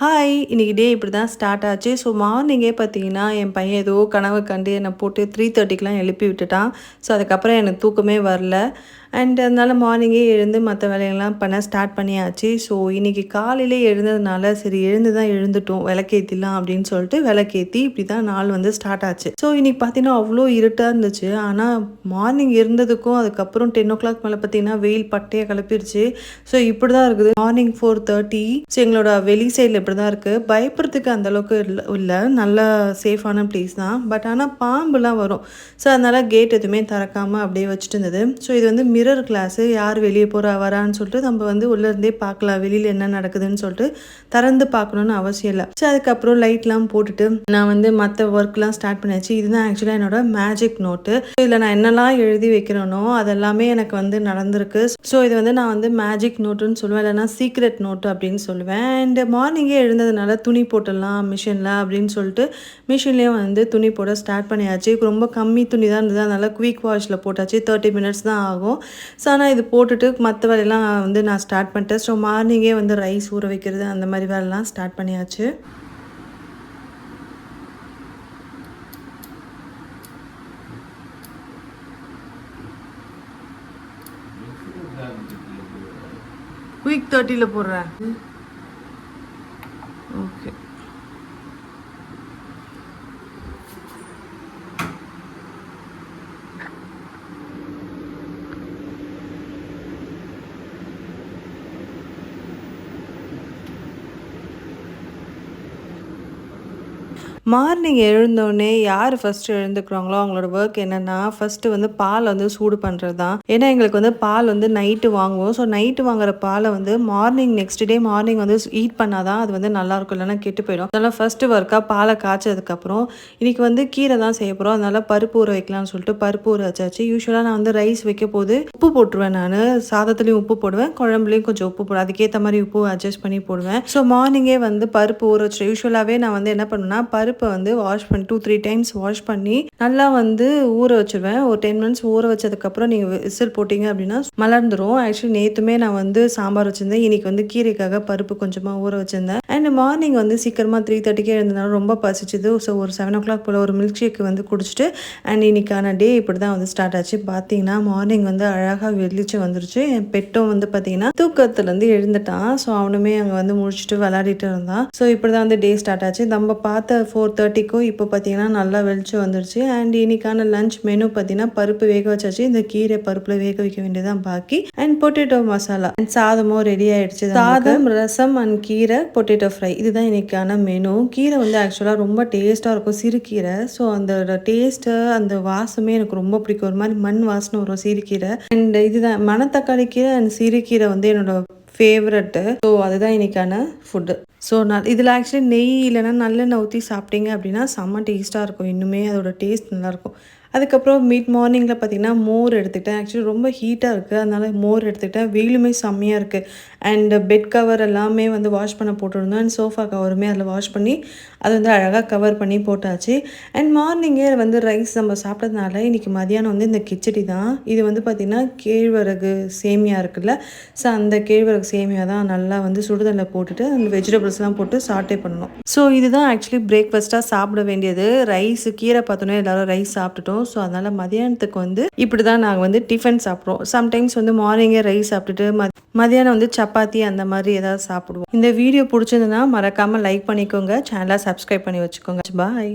Hi! இன்னைக்கு டே இப்படி தான் ஸ்டார்ட் ஆச்சு. ஸோ மார்னிங்கே பார்த்தீங்கன்னா, என் பையன் ஏதோ கனவு கண்டு என்னை போட்டு 3:30க்குலாம் எழுப்பி விட்டுட்டான். ஸோ அதுக்கப்புறம் எனக்கு தூக்கமே வரல. அதனால மார்னிங்கே எழுந்து மற்ற வேலைகள்லாம் பண்ண ஸ்டார்ட் பண்ணியாச்சு. ஸோ இன்றைக்கி காலையிலே எழுந்ததுனால சரி எழுந்து தான் எழுந்துட்டோம் விளக்கேற்றிடலாம் அப்படின்னு சொல்லிட்டு விளக்கேற்றி இப்படி தான் நாள் வந்து ஸ்டார்ட் ஆச்சு. ஸோ இன்றைக்கி பார்த்தீங்கன்னா அவ்வளோ இருட்டாக இருந்துச்சு. ஆனால் மார்னிங் இருந்ததுக்கும் அதுக்கப்புறம் 10 மேலே பார்த்தீங்கன்னா வெயில் பட்டையை கிளப்பிடுச்சு. ஸோ இப்படி தான் இருக்குது. மார்னிங் 4:30. ஸோ எங்களோட வெளி சைடில் இப்படி தான் இருக்குது. பயப்படுறதுக்கு அந்தளவுக்கு இல்லை, நல்ல சேஃபான பிளேஸ் தான். பட் ஆனால் பாம்புலாம் வரும். ஸோ அதனால் கேட் எதுவுமே திறக்காமல் அப்படியே வச்சுட்டு இருந்தது. ஸோ இது வந்து மிரர் கிளாஸு, யார் வெளியே போகிறா வரான்னு சொல்லிட்டு நம்ம வந்து உள்ளேருந்தே பார்க்கலாம் வெளியில் என்ன நடக்குதுன்னு சொல்லிட்டு திறந்து பார்க்கணுன்னு அவசியம் இல்லை. ஸோ அதுக்கப்புறம் லைட்லாம் போட்டுட்டு நான் வந்து மற்ற ஒர்க்லாம் ஸ்டார்ட் பண்ணியாச்சு. இதுதான் ஆக்சுவலாக என்னோட மேஜிக் நோட்டு. இதில் நான் என்னெல்லாம் எழுதி வைக்கிறேனோ அதெல்லாமே எனக்கு வந்து நடந்திருக்கு. ஸோ இது வந்து நான் வந்து மேஜிக் நோட்டுன்னு சொல்லுவேன், இல்லைனா சீக்ரெட் நோட்டு அப்படின்னு சொல்லுவேன். அண்ட் மார்னிங்கே எழுந்ததுனால துணி போட்டுடலாம் மிஷினில் அப்படின்னு சொல்லிட்டு மிஷின்லேயும் வந்து துணி போட ஸ்டார்ட் பண்ணியாச்சு. ரொம்ப கம்மி துணி தான் இருந்தது, அதனால் குவிக் வாஷில் போட்டாச்சு. 30 மினிட்ஸ் தான் ஆகும். ஸோ ஆனால் இது போட்டுட்டு மற்ற வேலையெல்லாம் வந்து நான் ஸ்டார்ட் பண்ணிட்டேன். ஸோ மார்னிங்கே வந்து ரைஸ் ஊற வைக்கிறது அந்த மாதிரி வேலைலாம் ஸ்டார்ட் பண்ணியாச்சு. குயிக் 30ல போடுறேன். ஓகே. மார்னிங் எழுந்தோடனே யார் ஃபஸ்ட்டு எழுந்துக்கிறாங்களோ அவங்களோட ஒர்க் என்னென்னா, ஃபஸ்ட்டு வந்து பால் வந்து சூடு பண்ணுறது தான். ஏன்னா எங்களுக்கு வந்து பால் வந்து நைட்டு வாங்குவோம். ஸோ நைட்டு வாங்குற பாலை வந்து மார்னிங் நெக்ஸ்ட் டே மார்னிங் வந்து ஹீட் பண்ணால் தான் அது வந்து நல்லாயிருக்கும், இல்லைனா கெட்டு போயிடும். அதனால் ஃபஸ்ட்டு ஒர்க்காக பாலை காய்ச்சதுக்கப்புறம் இன்றைக்கி வந்து கீரை தான் செய்ய போகிறோம். அதனால் பருப்பு ஊற வைக்கலாம்னு சொல்லிட்டு பருப்பு ஊற வச்சாச்சு. யூஸ்வலாக நான் வந்து ரைஸ் வைக்க போது உப்பு போட்டுருவேன். நான் சாதத்துலேயும் உப்பு போடுவேன், குழம்புலையும் கொஞ்சம் உப்பு போடுவேன். அதுக்கேற்ற மாதிரி உப்பு அட்ஜஸ்ட் பண்ணி போடுவேன். ஸோ மார்னிங்கே வந்து பருப்பு ஊற வச்சு யூஸ்வலாகவே நான் வந்து என்ன பண்ணுவேன்னா, பருப்பை வந்து வாஷ் பண்ணி 2-3 டைம்ஸ் வாஷ் பண்ணி நல்லா வந்து ஊற வச்சுருவேன். ஒரு 10 மினிட்ஸ் ஊற வச்சதுக்கப்புறம் நீங்கள் விசில் போட்டிங்க அப்படின்னா மலர்ந்துடும். ஆக்சுவலி நேற்றுமே நான் வந்து சாம்பார் வச்சுருந்தேன். இன்றைக்கி வந்து கீரைக்காக பருப்பு கொஞ்சமாக ஊற வச்சுருந்தேன். அண்ட் மார்னிங் வந்து சீக்கிரமாக 3:30க்கே இருந்ததுனால ரொம்ப பசிச்சுது. ஸோ ஒரு 7 போல் ஒரு மில்க் ஷேக் வந்து குடிச்சிட்டு அண்ட் இன்றைக்கான டே இப்படி தான் வந்து ஸ்டார்ட் ஆச்சு. பார்த்தீங்கன்னா மார்னிங் வந்து அழகாக வெளிச்சு வந்துருச்சு. என் பெட்டும் வந்து பார்த்தீங்கன்னா தூக்கத்துலேருந்து எழுந்துட்டான். ஸோ அவனுமே அங்கே வந்து முடிச்சுட்டு விளையாடிட்டு இருந்தான். ஸோ இப்படி தான் வந்து டே ஸ்டார்ட் ஆச்சு. நம்ம பார்த்த 4:30க்கும் இப்போ பார்த்தீங்கன்னா நல்லா வெளிச்சம் வந்துருச்சு. அண்ட் இன்னைக்கான லஞ்ச் மெனு பார்த்தீங்கன்னா பருப்பு வேக வச்சாச்சு. இந்த கீரை பருப்பில் வேக வைக்க வேண்டியதான் பாக்கி. அண்ட் பொட்டேட்டோ மசாலா அண்ட் சாதமும் ரெடி ஆகிடுச்சு. சாதம், ரசம் அண்ட் கீரை, பொட்டேட்டோ ஃப்ரை, இதுதான் இன்னைக்கான மெனு. கீரை வந்து ஆக்சுவலாக ரொம்ப டேஸ்ட்டாக இருக்கும், சிறுகீரை. ஸோ அந்த டேஸ்ட்டு அந்த வாசமே எனக்கு ரொம்ப பிடிக்கும். ஒரு மாதிரி மண் வாசனை வரும் சிறுகீரை. அண்ட் இதுதான் மணத்தக்காளி கீரை அண்ட் சிறுகீரை வந்து என்னோட ஃபேவரெட்டு. ஸோ அதுதான் இன்றைக்கான ஃபுட்டு. ஸோ இதில் ஆக்சுவலி நெய் இல்லைனா நல்லெண்ணெய் ஊற்றி சாப்பிட்டீங்க அப்படின்னா செம்ம டேஸ்ட்டாக இருக்கும். இன்னுமே அதோட டேஸ்ட் நல்லாயிருக்கும். அதுக்கப்புறம் மார்னிங்கில் பார்த்திங்கன்னா மோர் எடுத்துக்கிட்டேன். ஆக்சுவலி ரொம்ப ஹீட்டாக இருக்குது, அதனால் மோர் எடுத்துக்கிட்டேன். வெயிலுமே செம்மையாக இருக்குது. அண்ட் பெட் கவர் எல்லாமே வந்து வாஷ் பண்ண போட்டுருந்தோம். அண்ட் சோஃபா கவருமே அதில் வாஷ் பண்ணி அது வந்து அழகாக கவர் பண்ணி போட்டாச்சு. அண்ட் மார்னிங்கே வந்து ரைஸ் நம்ம சாப்பிட்டதுனால இன்றைக்கி மதியானம் வந்து இந்த கிச்சடி தான். இது வந்து பார்த்திங்கன்னா கேழ்வரகு சேமியா இருக்குல்ல, ஸோ அந்த கேழ்வரகு சேமியா தான் நல்லா வந்து சுடுதலில் போட்டுட்டு அந்த வெஜிடபிள்ஸ்லாம் போட்டு சாட்டே பண்ணணும். ஸோ இதுதான் ஆக்சுவலி பிரேக்ஃபாஸ்ட்டாக சாப்பிட வேண்டியது. ரைஸ் கீரை பார்த்தோன்னே எல்லோரும் ரைஸ் சாப்பிட்டுட்டோம். ஸோ அதனால் மதியானத்துக்கு வந்து இப்படி தான் நாங்கள் வந்து டிஃபன் சாப்பிட்றோம். சம்டைம்ஸ் வந்து மார்னிங்கே ரைஸ் சாப்பிட்டுட்டு மதியானம் வந்து சப்பாத்தி அந்த மாதிரி ஏதாவது சாப்பிடுவோம். இந்த வீடியோ பிடிச்சிருந்ததுன்னா மறக்காமல் லைக் பண்ணிக்கோங்க, சேனலை சப்ஸ்கிரைப் பண்ணி வச்சுக்கோங்க. பாய்.